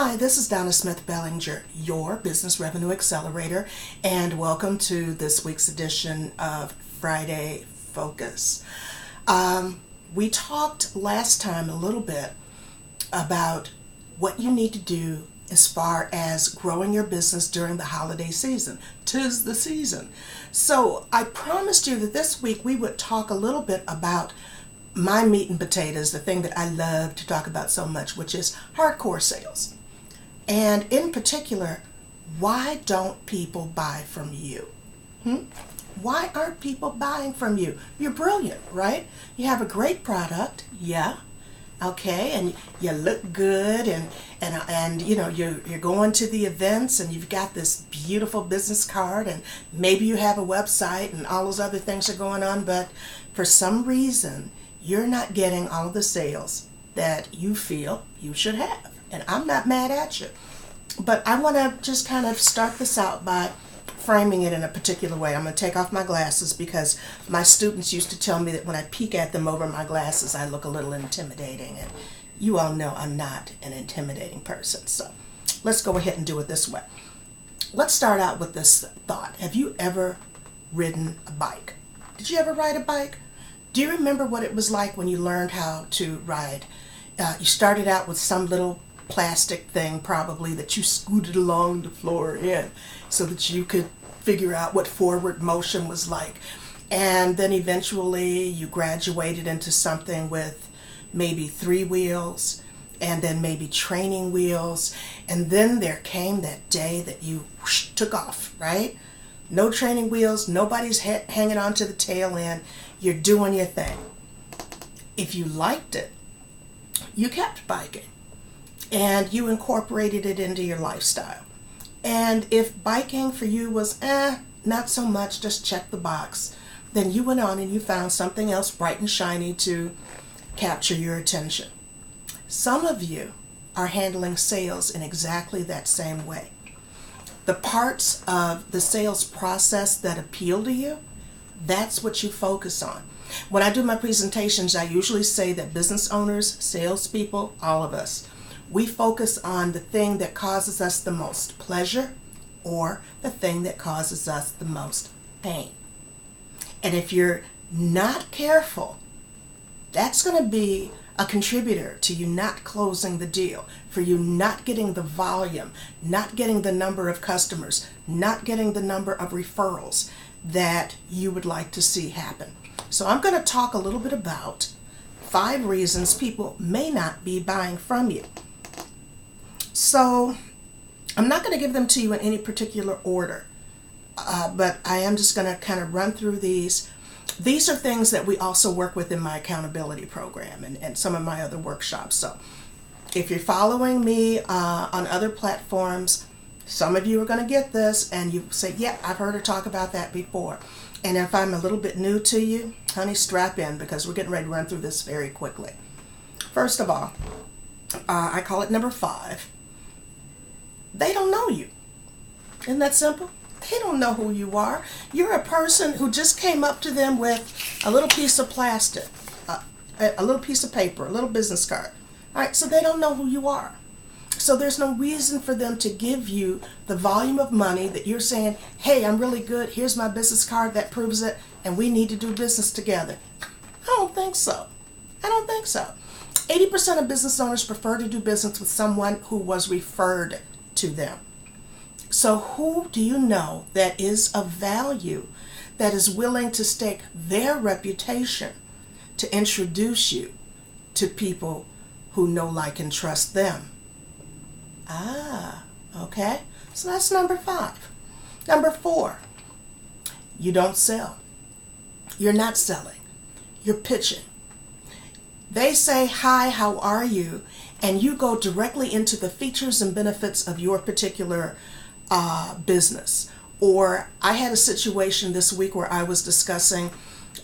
Hi, this is Donna Smith Bellinger, your Business Revenue Accelerator, and welcome to this week's edition of Friday Focus. We talked last time a little bit about what you need to do as far as growing your business during the holiday season. 'Tis the season. So I promised you that this week we would talk a little bit about my meat and potatoes, the thing that I love to talk about so much, which is hardcore sales. And in particular, why don't people buy from you? Why aren't people buying from you? You're brilliant, right? You have a great product, yeah. Okay, and you look good, and you know you're going to the events, and you've got this beautiful business card, and maybe you have a website, and all those other things are going on. But for some reason, you're not getting all the sales that you feel you should have. And I'm not mad at you, but I want to just kind of start this out by framing it in a particular way. I'm going to take off my glasses because my students used to tell me that when I peek at them over my glasses, I look a little intimidating. And you all know I'm not an intimidating person. So let's go ahead and do it this way. Let's start out with this thought. Have you ever ridden a bike? Did you ever ride a bike? Do you remember what it was like when you learned how to ride? You started out with some little plastic thing probably that you scooted along the floor in so that you could figure out what forward motion was like. And then eventually you graduated into something with maybe 3 wheels and then maybe training wheels. And then there came that day that you took off, right? No training wheels, nobody's hanging on to the tail end. You're doing your thing. If you liked it, you kept biking. And you incorporated it into your lifestyle. And if biking for you was, not so much, just check the box, then you went on and you found something else bright and shiny to capture your attention. Some of you are handling sales in exactly that same way. The parts of the sales process that appeal to you, that's what you focus on. When I do my presentations, I usually say that business owners, salespeople, all of us, we focus on the thing that causes us the most pleasure or the thing that causes us the most pain. And if you're not careful, that's going to be a contributor to you not closing the deal, for you not getting the volume, not getting the number of customers, not getting the number of referrals that you would like to see happen. So I'm going to talk a little bit about 5 reasons people may not be buying from you. So I'm not going to give them to you in any particular order, but I am just going to kind of run through these. These are things that we also work with in my accountability program and some of my other workshops. So if you're following me on other platforms, some of you are going to get this and you say, yeah, I've heard her talk about that before. And if I'm a little bit new to you, honey, strap in because we're getting ready to run through this very quickly. First of all, I call it number 5. They don't know you. Isn't that simple? They don't know who you are. You're a person who just came up to them with a little piece of plastic, a little piece of paper, a little business card. All right, so they don't know who you are. So there's no reason for them to give you the volume of money that you're saying, hey, I'm really good. Here's my business card that proves it, and we need to do business together. I don't think so. I don't think so. 80% of business owners prefer to do business with someone who was referred to them. So who do you know that is of value, that is willing to stake their reputation to introduce you to people who know, like, and trust them? Okay. So that's number 5. Number 4, you don't sell. You're not selling. You're pitching. They say, hi, how are you? And you go directly into the features and benefits of your particular business. Or I had a situation this week where I was discussing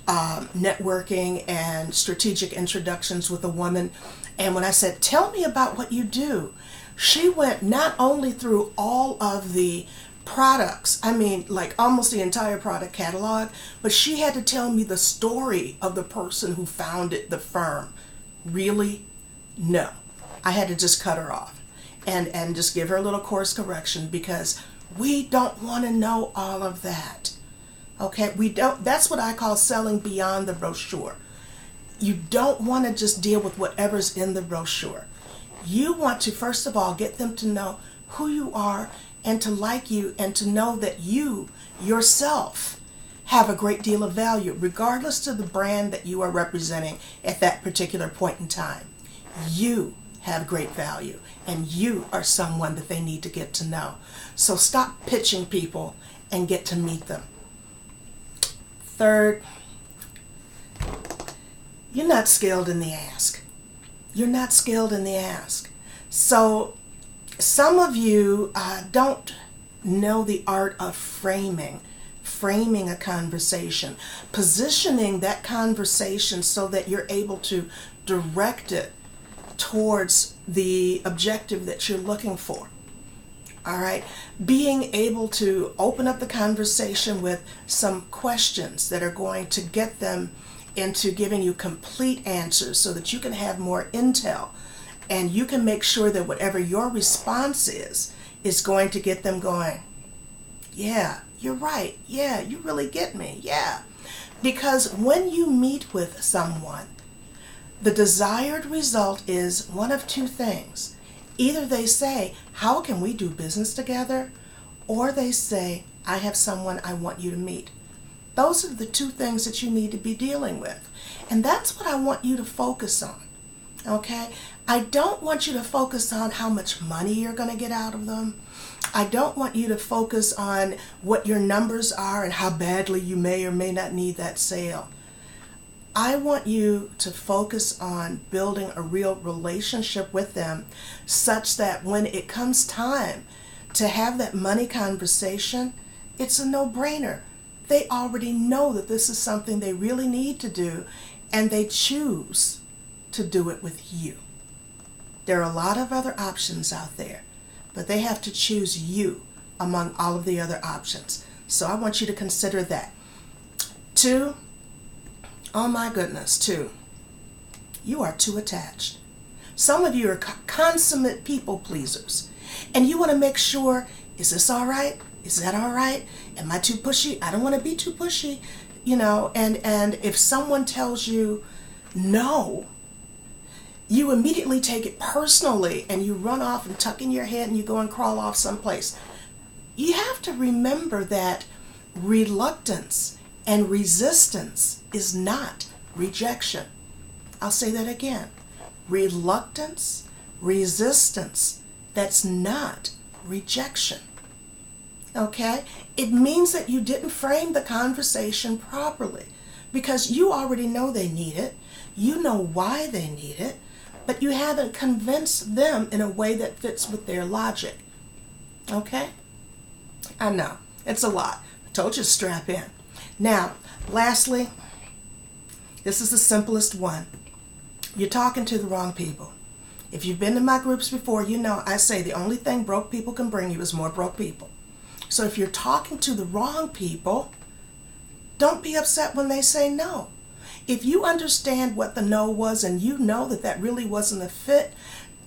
networking and strategic introductions with a woman. And when I said, tell me about what you do, she went not only through all of the products, I mean, like almost the entire product catalog, but she had to tell me the story of the person who founded the firm. Really? No. I had to just cut her off. and just give her a little course correction, because we don't want to know all of that. Okay, we don't. That's what I call selling beyond the brochure. You don't want to just deal with whatever's in the brochure. You want to, first of all, get them to know who you are and to like you and to know that you yourself have a great deal of value, regardless to the brand that you are representing at that particular point in time. You have great value, and you are someone that they need to get to know. So stop pitching people and get to meet them. Third, you're not skilled in the ask. You're not skilled in the ask. So some of you don't know the art of framing a conversation, positioning that conversation so that you're able to direct it towards the objective that you're looking for. All right, being able to open up the conversation with some questions that are going to get them into giving you complete answers so that you can have more intel and you can make sure that whatever your response is going to get them going, yeah, you're right. Yeah, you really get me. Yeah. Because when you meet with someone, the desired result is one of two things. Either they say, how can we do business together? Or they say, I have someone I want you to meet. Those are the two things that you need to be dealing with. And that's what I want you to focus on. Okay? I don't want you to focus on how much money you're going to get out of them. I don't want you to focus on what your numbers are and how badly you may or may not need that sale. I want you to focus on building a real relationship with them such that when it comes time to have that money conversation, it's a no-brainer. They already know that this is something they really need to do, and they choose to do it with you. There are a lot of other options out there, but they have to choose you among all of the other options. So I want you to consider that. 2, oh my goodness, 2, you are too attached. Some of you are consummate people pleasers, and you want to make sure, is this all right? Is that all right? Am I too pushy? I don't want to be too pushy, and if someone tells you no, you immediately take it personally and you run off and tuck in your head and you go and crawl off someplace. You have to remember that reluctance and resistance is not rejection. I'll say that again. Reluctance, resistance, that's not rejection. Okay? It means that you didn't frame the conversation properly because you already know they need it. You know why they need it, but you haven't convinced them in a way that fits with their logic. Okay? I know. It's a lot. I told you to strap in. Now, lastly, this is the simplest one. You're talking to the wrong people. If you've been to my groups before, you know I say the only thing broke people can bring you is more broke people. So if you're talking to the wrong people, don't be upset when they say no. If you understand what the no was and you know that that really wasn't a fit,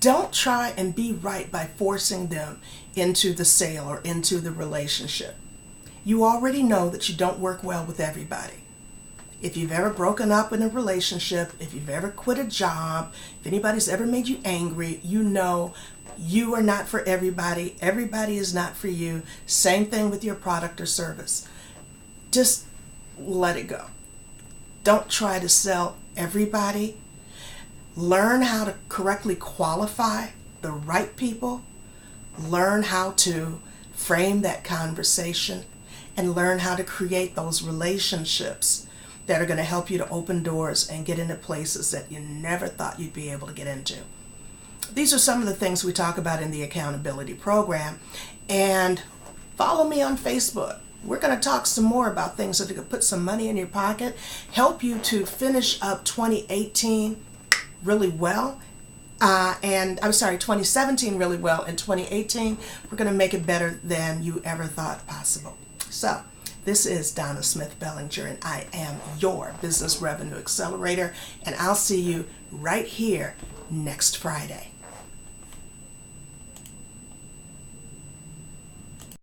don't try and be right by forcing them into the sale or into the relationship. You already know that you don't work well with everybody. If you've ever broken up in a relationship, if you've ever quit a job, if anybody's ever made you angry, you know you are not for everybody. Everybody is not for you. Same thing with your product or service. Just let it go. Don't try to sell everybody. Learn how to correctly qualify the right people. Learn how to frame that conversation and learn how to create those relationships that are going to help you to open doors and get into places that you never thought you'd be able to get into. These are some of the things we talk about in the accountability program. And follow me on Facebook. We're going to talk some more about things that are going to put some money in your pocket, help you to finish up 2018 really well. 2017 really well. In 2018, we're going to make it better than you ever thought possible. So, this is Donna Smith Bellinger, and I am your Business Revenue Accelerator, and I'll see you right here next Friday.